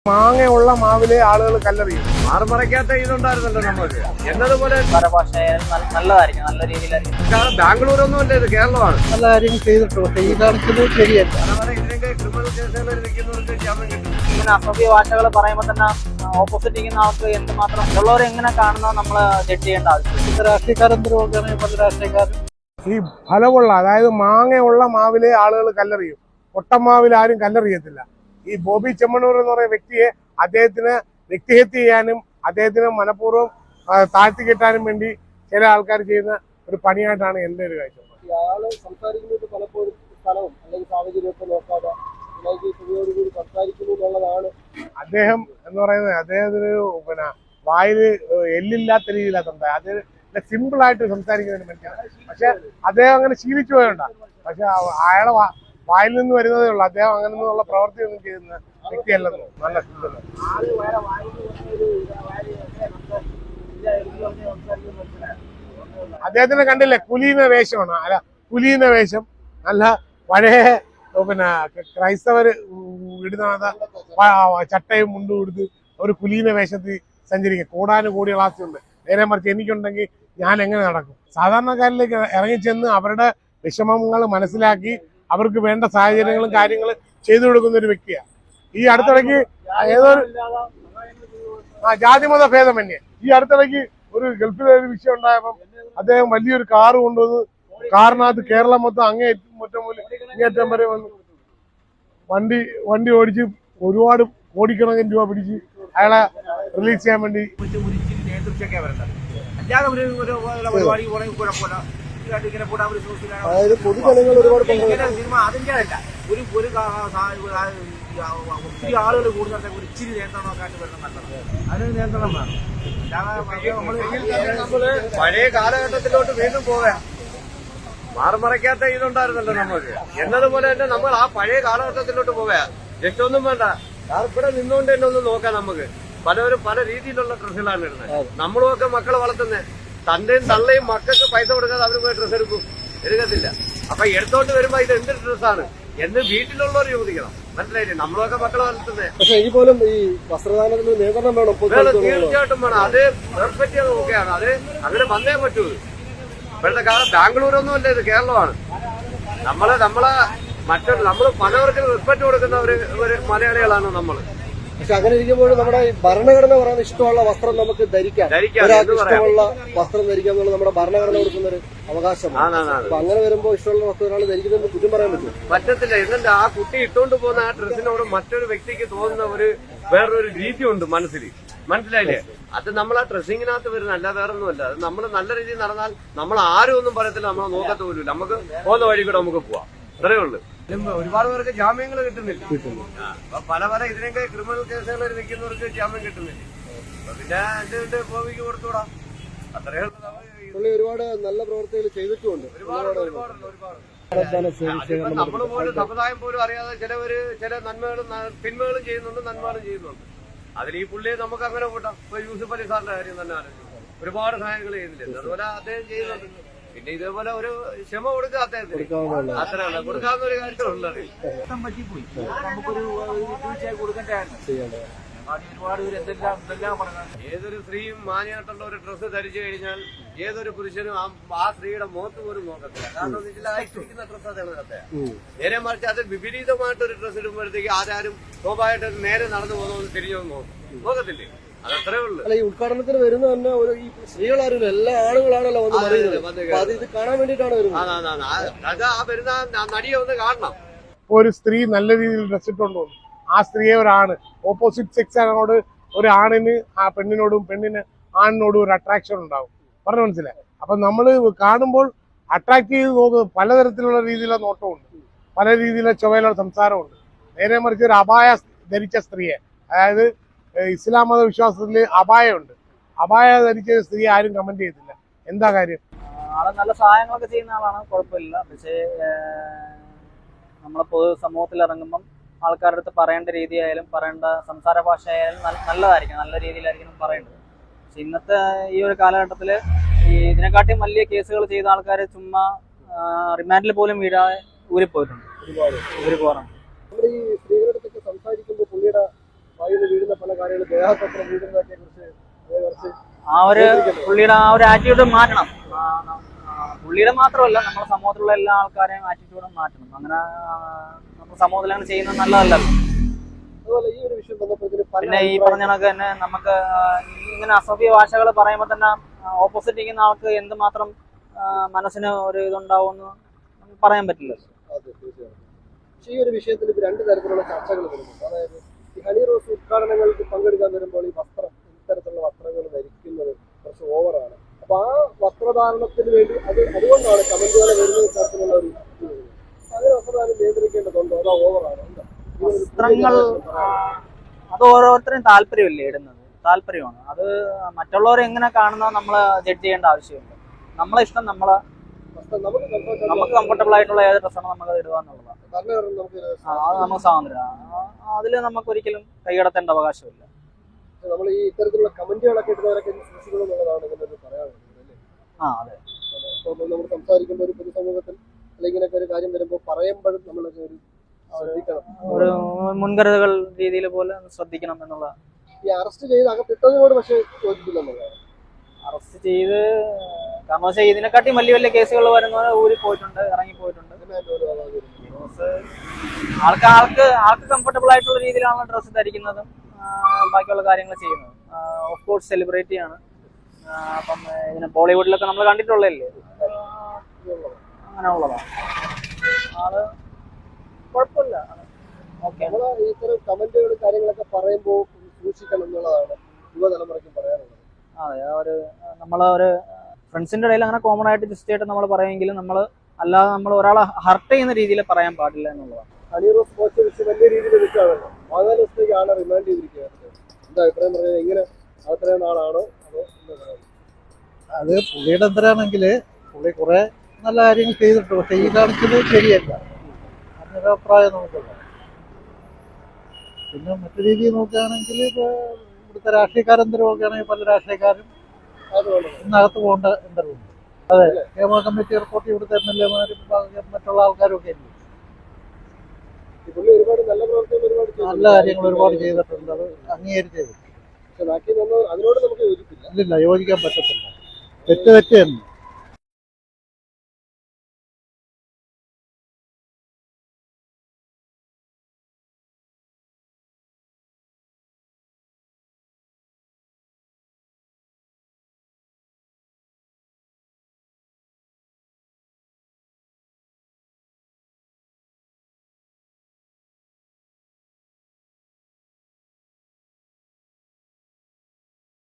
മാങ്ങയുള്ള മാവിലെ ആളുകൾ കല്ലെറിയും. മാറുമറയ്ക്കാത്ത ഇതുണ്ടായിരുന്നല്ലോ നമുക്ക് എന്നതുപോലെ നല്ലതായിരിക്കും, നല്ല രീതിയിലായിരിക്കും. ബാംഗ്ലൂരൊന്നും അല്ല, ഇത് കേരളമാണ്. നല്ല കാര്യങ്ങൾ ചെയ്തിട്ടു, പക്ഷേ ഈ കാണിച്ചത് ശരിയല്ല. ഇതിനൊക്കെ ക്രിമിനൽ കേസുകളിൽ നിൽക്കുന്നവർക്ക് ജാമ്യം കിട്ടും. ഇങ്ങനെ അസഭ്യ ഭാഷകൾ പറയുമ്പോൾ തന്നെ ഓപ്പോസിറ്റ് ഇരിക്കുന്ന ആൾക്ക് എന്തുമാത്രം മറ്റുള്ളവരെ എങ്ങനെ കാണുന്നത് നമ്മൾ ജഡ്ജ് ചെയ്യേണ്ട ആവശ്യം. രാഷ്ട്രീയക്കാരെന്തൊരു നോക്കുകയാണെങ്കിൽ പല രാഷ്ട്രീയക്കാരും ഈ ഫലമുള്ള, അതായത് മാങ്ങയുള്ള മാവിലെ ആളുകൾ കല്ലെറിയും. ഒട്ടമാവിൽ ആരും കല്ലെറിയത്തില്ല. ഈ ബോബി ചെമ്മണ്ണൂർ എന്ന് പറയുന്ന വ്യക്തിയെ അദ്ദേഹത്തിന് വ്യക്തിഹത്യ ചെയ്യാനും അദ്ദേഹത്തിന് മനഃപൂർവ്വം താഴ്ത്തി കെട്ടാനും വേണ്ടി ചില ആൾക്കാർ ചെയ്യുന്ന ഒരു പണിയായിട്ടാണ് എൻ്റെ ഒരു കാഴ്ചപ്പാട്. ഇയാള് സംസാരിക്കുന്നത് പലപ്പോഴും സ്ഥലവും അല്ലെങ്കിൽ സാഹചര്യമൊക്കെ നോക്കാതെ കൂടി സംസാരിക്കുന്നു എന്നുള്ളതാണ്. അദ്ദേഹം എന്ന് പറയുന്നത് അദ്ദേഹത്തിന് വായില് എല്ലില്ലാത്ത രീതിയിലാണ് സംസാരിക്കുന്നത്. അത് സിമ്പിൾ ആയിട്ട് സംസാരിക്കുന്ന ഒരു മനുഷ്യനാണ്. പക്ഷെ അദ്ദേഹം അങ്ങനെ ശീലിച്ചു പോയണ്ട. പക്ഷെ അയാളെ വായിൽ നിന്ന് വരുന്നതേ ഉള്ളൂ. അദ്ദേഹം അങ്ങനെ നിന്നുള്ള പ്രവൃത്തി ഒന്നും ചെയ്യുന്ന വ്യക്തിയല്ലെന്ന് നല്ല സ്ഥിതി. അദ്ദേഹത്തിന് കണ്ടില്ലേ, കുലീന വേഷമാണ്. അല്ല, കുലീന വേഷം നല്ല പഴയ ക്രൈസ്തവര് ഇടുന്ന ചട്ടയും മുണ്ടും എടുത്ത് ഒരു കുലീന വേഷത്തിൽ സഞ്ചരിക്കുക. കോടാനുകോടി ക്ലാസ്സുണ്ട്. നേരെ മറിച്ച് എനിക്കുണ്ടെങ്കിൽ ഞാൻ എങ്ങനെ നടക്കും? സാധാരണക്കാരിലേക്ക് ഇറങ്ങിച്ചെന്ന് അവരുടെ വിഷമങ്ങൾ മനസ്സിലാക്കി അവർക്ക് വേണ്ട സാഹചര്യങ്ങളും കാര്യങ്ങളും ചെയ്തു കൊടുക്കുന്ന ഒരു വ്യക്തിയാണ്. ഈ അടുത്തിടയ്ക്ക് ഏതൊരു ജാതിമത ഭേദമന്യേ ഈ അടുത്തിടയ്ക്ക് ഒരു ഗൾഫിലെ ഒരു വിഷയം ഉണ്ടായപ്പം അദ്ദേഹം വലിയൊരു കാറ് കൊണ്ടുവന്ന് കാറിനകത്ത് കേരളം മൊത്തം അങ്ങേറ്റം വരെ വന്ന് വണ്ടി ഓടിച്ച് ഒരുപാട് കോടിക്കണക്കിന് രൂപ പിടിച്ച് അയാളെ റിലീസ് ചെയ്യാൻ വേണ്ടി. അതായത് പൊതുജനങ്ങൾ ഒരുപാട് സിനിമ അതിന്റെ അല്ല, ഒത്തിരി ആളുകൾ കൂടുന്ന ഒരു ഇച്ചിരി നിയന്ത്രണമൊക്കെ വരുന്ന നല്ലതാണ്. അതിന് നിയന്ത്രണം വേണം. പഴയ കാലഘട്ടത്തിലോട്ട് വീണ്ടും പോകാം. മാറുമറയ്ക്കാത്ത ഇതുണ്ടായിരുന്നല്ലോ നമുക്ക് എന്നതുപോലെ തന്നെ നമ്മൾ ആ പഴയ കാലഘട്ടത്തിലോട്ട് പോകാം. രക്ഷൊന്നും വേണ്ട. ഇവിടെ നിന്നുകൊണ്ട് തന്നെ ഒന്ന് നോക്കാം. നമുക്ക് പലവരും പല രീതിയിലുള്ള ഡ്രസ്സുകളാണ് ഇടുന്നത്. നമ്മളും ഒക്കെ മക്കളെ വളർത്തുന്നത്. തന്റെയും തള്ളയും മക്കൾക്ക് പൈസ കൊടുക്കാതെ അവർ പോയി ഡ്രസ്സ് എടുക്കത്തില്ല. അപ്പൊ എടുത്തോണ്ട് വരുമ്പോ ഇത് എന്ത് ഡ്രസ്സാണ് എന്ന് വീട്ടിലുള്ളവർ ചോദിക്കണം. മനസ്സിലായില്ലേ? നമ്മളൊക്കെ മക്കളെ വളർത്തുന്നത്. പക്ഷെ ഈ പോലും ഈ വസ്ത്രദാനത്തിന് നിയന്ത്രണം വേണം. തീർച്ചയായിട്ടും വേണം. അത് പെർഫെക്റ്റ് നോക്കുകയാണ്. അത് അങ്ങനെ വന്നേ പറ്റൂ. ഇപ്പോഴത്തെ കാലം ബാംഗ്ലൂരൊന്നും അല്ല, ഇത് കേരളമാണ്. നമ്മള് പലവർക്കും റെസ്പെക്ട് കൊടുക്കുന്ന ഒരു മലയാളികളാണ് നമ്മള്. പക്ഷെ അങ്ങനെ ഇരിക്കുമ്പോൾ നമ്മുടെ ഭരണഘടന പറയുന്ന ഇഷ്ടമുള്ള വസ്ത്രം നമുക്ക് ധരിക്കാം. ഒരാൾക്ക് ഇഷ്ടമുള്ള വസ്ത്രം ധരിക്കാം എന്നുള്ളത് നമ്മുടെ ഭരണഘടന കൊടുക്കുന്ന ഒരു അവകാശമാണ്. അപ്പൊ അങ്ങനെ വരുമ്പോൾ ഇഷ്ടമുള്ള വസ്ത്രം ഒരാൾ ധരിക്കുന്നത് കുറ്റം പറയാൻ പറ്റത്തില്ല. എന്നിട്ട് ആ കുട്ടി ഇട്ടുകൊണ്ട് പോകുന്ന ആ ഡ്രസ്സിനോട് മറ്റൊരു വ്യക്തിക്ക് തോന്നുന്ന വേറൊരു രീതിയുണ്ട് മനസ്സിൽ. മനസ്സിലായില്ലേ? അത് നമ്മൾ ആ ഡ്രസ്സിങ്ങിനകത്ത് വരുന്ന അല്ല, വേറൊന്നുമല്ല. അത് നമ്മൾ നല്ല രീതിയിൽ നടന്നാൽ നമ്മൾ ആരും ഒന്നും പറയത്തില്ല, നമ്മളെ നോക്കത്ത പോലും. നമുക്ക് പോകുന്ന വഴി കൂടെ നമുക്ക് പോവാം. അത്രയേ ഉള്ളൂ. ഒരുപാട് പേർക്ക് ജാമ്യങ്ങൾ കിട്ടുന്നില്ല. പല ഇതിനൊക്കെ ക്രിമിനൽ കേസുകളിൽ നിൽക്കുന്നവർക്ക് ജാമ്യം കിട്ടുന്നില്ല. പിന്നെ എന്റെ ഭൂമിക്ക് കൊടുത്തുകൂടാ. അത്രയേ ഉള്ളൂ. ഒരുപാട് നല്ല പ്രവർത്തികൾ ചെയ്തിട്ടുമുണ്ട്. നമ്മൾ പോലും സമുദായം പോലും അറിയാതെ ചില നന്മകളും തിന്മകളും ചെയ്യുന്നുണ്ട്, നന്മകളും ചെയ്യുന്നുണ്ട്. അതിൽ ഈ പുള്ളിയെ നമുക്ക് അങ്ങനെ കൂട്ടാം. ഇപ്പൊ യൂസുഫ് അലി സാറിന്റെ കാര്യം തന്നെ ആലോചിക്കും. ഒരുപാട് സഹായങ്ങൾ ചെയ്യുന്നില്ല. അതുപോലെ അദ്ദേഹം ചെയ്യുന്നുണ്ട്. പിന്നെ ഇതേപോലെ ഒരു ക്ഷമ കൊടുക്കുക അദ്ദേഹത്തിന്. അത്രയല്ല കൊടുക്കാവുന്ന ഒരു കാര്യമുള്ളത്. പറ്റിപ്പോയി, നമുക്കൊരു തീർച്ചയായും കൊടുക്കേണ്ടതായിരുന്നു. ഒരുപാട് പേര് എന്തെല്ലാം പറഞ്ഞാൽ ഏതൊരു സ്ത്രീയും മാന്യമായിട്ടുള്ള ഒരു ഡ്രസ്സ് ധരിച്ചു കഴിഞ്ഞാൽ ഏതൊരു പുരുഷനും ആ സ്ത്രീയുടെ മുഖത്ത് പോലും നോക്കത്തില്ല. കാരണം ഇതിലായിരിക്കുന്ന ഡ്രസ്സ് അതാണ്. നേരെ മറിച്ച് അത് വിപരീതമായിട്ടൊരു ഡ്രസ്സ് ഇടുമ്പോഴത്തേക്ക് ആരാരും സ്വാഭാവികമായിട്ട് നേരെ നടന്നു പോകുന്ന തിരിഞ്ഞു നോക്കത്തില്ലേ? അതത്രേ ഉള്ളൂ. അല്ല, ഈ ഉദ്ഘാടനത്തിന് വരുന്ന തന്നെ ഈ സ്ത്രീകളാരും എല്ലാ ആളുകളാണല്ലോ വന്ന് പറയുന്നത്. അത് ഇത് കാണാൻ വേണ്ടിയിട്ടാണ് വരുന്നത്. അത് ആ വരുന്ന നടിയെ ഒന്ന് കാണണം. ഒരു സ്ത്രീ നല്ല രീതിയിൽ ഡ്രസ് ഇട്ടുകൊണ്ട് വന്നു. ആ സ്ത്രീയെ ഒരാണ് ഓപ്പോസിറ്റ് സെക്സിനോട് ഒരു ആണിന് ആ പെണ്ണിനോടും പെണ്ണിന് ആണിനോടും ഒരു അട്രാക്ഷൻ ഉണ്ടാവും. പറഞ്ഞു മനസ്സിലായി? അപ്പൊ നമ്മൾ കാണുമ്പോൾ അട്രാക്ട് ചെയ്ത് നോക്കുന്നത് പലതരത്തിലുള്ള രീതിയിലുള്ള നോട്ടമുണ്ട്, പല രീതിയിലുള്ള ചൊവ്വയിലുള്ള സംസാരമുണ്ട്. നേരെ മറിച്ച് ഒരു അപായ ധരിച്ച സ്ത്രീയെ, അതായത് ഇസ്ലാം മത വിശ്വാസത്തിൽ അപായമുണ്ട്, അപായ ധരിച്ച സ്ത്രീ ആരും കമന്റ് ചെയ്തില്ല. എന്താ കാര്യം? ആളെ നല്ല സഹായങ്ങളൊക്കെ ചെയ്യുന്ന ആളാണ്, കുഴപ്പമില്ല. പക്ഷേ നമ്മളെ പൊതു സമൂഹത്തിൽ ഇറങ്ങുമ്പം ആൾക്കാരുടെ അടുത്ത് പറയേണ്ട രീതിയായാലും പറയേണ്ട സംസാര ഭാഷ ആയാലും നല്ലതായിരിക്കും, നല്ല രീതിയിലായിരിക്കണം പറയേണ്ടത്. പക്ഷെ ഇന്നത്തെ ഈ ഒരു കാലഘട്ടത്തിൽ ഇതിനെക്കാട്ടിയും വലിയ കേസുകൾ ചെയ്ത ആൾക്കാർ ചുമ്മാ റിമാൻഡിൽ പോലും വീഴാതെ ഊരിപ്പോയിട്ടുണ്ട്. ഒരുപാട് ഈ സ്ത്രീകളുടെ സംസാരിക്കുമ്പോൾ പുള്ളിയുടെ വായുവിൽ കാര്യങ്ങൾ ദേഹത്തത്ര വീടുന്നതൊക്കെ കുറിച്ച് പുള്ളിയുടെ ആ ഒരു ആറ്റിറ്റ്യൂഡ് മാറ്റണം. പുള്ളിയുടെ മാത്രമല്ല, നമ്മുടെ സമൂഹത്തിലുള്ള എല്ലാ ആൾക്കാരെയും ആറ്റിറ്റ്യൂഡും മാറ്റണം. അങ്ങനെ നമ്മുടെ സമൂഹത്തിൽ അങ്ങനെ ചെയ്യുന്നത് നല്ലതല്ലല്ലോ. അതുപോലെ ഈ ഒരു വിഷയം വന്നപ്പോഴത്തേന് പിന്നെ ഈ പറഞ്ഞ കണക്ക് തന്നെ നമുക്ക് ഇങ്ങനെ അസഭ്യ ഭാഷകൾ പറയുമ്പോൾ തന്നെ ഓപ്പോസിറ്റ് ഇരിക്കുന്ന ആൾക്ക് എന്തുമാത്രം മനസ്സിന് ഒരു ഇതുണ്ടാവുമെന്ന് നമുക്ക് പറയാൻ പറ്റില്ല. അതെ, തീർച്ചയായും. പക്ഷേ ഈ ഒരു വിഷയത്തിൽ ഇപ്പൊ രണ്ട് തരത്തിലുള്ള ചർച്ചകൾ വരുന്നുണ്ട്. അതായത് ഈ ഹണി റോസ് ഉദ്ഘാടനങ്ങൾക്ക് പങ്കെടുക്കാൻ വരുമ്പോൾ ഈ ഇത്തരത്തിലുള്ള വസ്ത്രങ്ങൾ ധരിക്കുന്നത് കുറച്ച് ഓവറാണ്. അപ്പൊ ആ വസ്ത്രധാരണത്തിന് വേണ്ടി അതുകൊണ്ടാണ് കമന്റുകൾ വരുന്ന തരത്തിലുള്ള ഒരു അങ്ങനെ വസ്ത്രധാരണം നിയന്ത്രിക്കേണ്ടതുണ്ടോ, അതോ ഓവറാണോ? വസ്ത്രങ്ങൾ അത് ഓരോരുത്തരും താല്പര്യമല്ലേ ഇടുന്നത്, താല്പര്യമാണ്. അത് മറ്റുള്ളവർ എങ്ങനെ കാണുന്നോ നമ്മൾ ജഡ്ജ് ചെയ്യേണ്ട ആവശ്യമില്ല. നമ്മളെ ഇഷ്ടം നമുക്ക് കംഫർട്ടബിൾ ആയിട്ടുള്ള ഏത് ഡ്രസ്സാണ് നമുക്ക് ഇടുക എന്നുള്ളതാണ്. അത് നമുക്ക് സ്വാതന്ത്ര്യം. അതിൽ നമുക്ക് ഒരിക്കലും കൈകടത്തേണ്ട അവകാശമില്ല. നമ്മൾ ഈ ഇത്തരത്തിലുള്ള കമന്റുകളൊക്കെ ഇടുന്നവരൊക്കെ സൂക്ഷിക്കണമെന്നുള്ളതാണ് ഇതിനൊരു പറയാനുള്ളത്. അതെ. നമ്മൾ സംസാരിക്കുമ്പോൾ ഒരു പൊതുസമൂഹത്തിൽ അല്ലെങ്കിൽ ഇങ്ങനെയൊക്കെ ഒരു കാര്യം വരുമ്പോൾ പറയുമ്പോഴും നമ്മൾ ഒരു മുൻകരുതലുകൾ രീതിയിൽ പോലെ ശ്രദ്ധിക്കണം എന്നുള്ള. ഈ അറസ്റ്റ് ചെയ്ത് അകത്തിട്ടതിനോട് പക്ഷേ യോജിപ്പില്ലെന്നുള്ളതാണ്. അറസ്റ്റ് ചെയ്ത് കാരണം വെച്ചാൽ ഇതിനെക്കാട്ടി വലിയ വലിയ കേസുകൾ വരുന്നത് ഊരി പോയിട്ടുണ്ട്, ഇറങ്ങി പോയിട്ടുണ്ട്. ആൾക്ക് കംഫർട്ടബിൾ ആയിട്ടുള്ള രീതിയിലാണ് ഡ്രസ്സ് ധരിക്കുന്നതും ബാക്കിയുള്ള കാര്യങ്ങൾ ചെയ്യുന്നത്. ഓഫ് കോഴ്സ് സെലിബ്രിറ്റിയാണ്. അപ്പം ഇതിന് ബോളിവുഡിലൊക്കെ നമ്മൾ കണ്ടിട്ടുള്ളതല്ലേ, അങ്ങനെ ഉള്ളതാണ്. ആള് കുഴപ്പമില്ല. ഓക്കെ. ഇത്തരം കമന്റുകൾ കാര്യങ്ങളൊക്കെ പറയുമ്പോൾ സൂക്ഷിക്കണം എന്നുള്ളതാണ് യുവതലമുറയ്ക്ക് പറയാനുള്ളത്. അതെ, നമ്മളൊരു ഫ്രണ്ട്സിന്റെ ഇടയിൽ അങ്ങനെ കോമൺ ആയിട്ട് ജസ്റ്റ് ആയിട്ട് നമ്മൾ പറയുമെങ്കിലും നമ്മൾ അല്ലാതെ നമ്മൾ ഒരാളെ ഹർട്ട് ചെയ്യുന്ന രീതിയിൽ പറയാൻ പാടില്ല എന്നുള്ളതാണ്. ഹണി റോസ് കോച്ച് വെച്ച് വലിയ രീതിയിൽ വിൽക്കാണല്ലോ. 4 ദിവസത്തേക്ക് ആളെ റിമാൻഡ് ചെയ്തിരിക്കുക. എന്താ അഭിപ്രായം പറഞ്ഞാൽ എങ്ങനെ അത്രയും നാളാണോ അതോ എന്താ പറയുക? അത് പുള്ളിയുടെ എന്തരാണെങ്കിൽ പുള്ളി കുറെ നല്ല കാര്യങ്ങൾ ചെയ്തിട്ടുണ്ട്. പക്ഷെ ഈ കാണിച്ചത് ശരിയല്ല എന്നൊരു അഭിപ്രായം നമുക്കുള്ള. പിന്നെ മറ്റു രീതിയിൽ നോക്കുകയാണെങ്കിൽ ഇപ്പോൾ ഇവിടുത്തെ രാഷ്ട്രീയക്കാരെന്തരം നോക്കുകയാണെങ്കിൽ പല രാഷ്ട്രീയക്കാരും ഇന്നകത്ത് പോകേണ്ട എന്തരമുണ്ട്. അതെ, കേരള കമ്മിറ്റി റിപ്പോർട്ട് ഇവിടുത്തെ MLA-മാരും മറ്റുള്ള ആൾക്കാരും ഒക്കെ ഇല്ല. നല്ല കാര്യങ്ങൾ ഒരുപാട് ചെയ്തിട്ടുണ്ട്. അത് അംഗീകരിച്ചത് അതിനോട് നമുക്ക് യോജിപ്പില്ല. ഇല്ലില്ല, യോജിക്കാൻ പറ്റത്തില്ല. തെറ്റ് തന്നെ.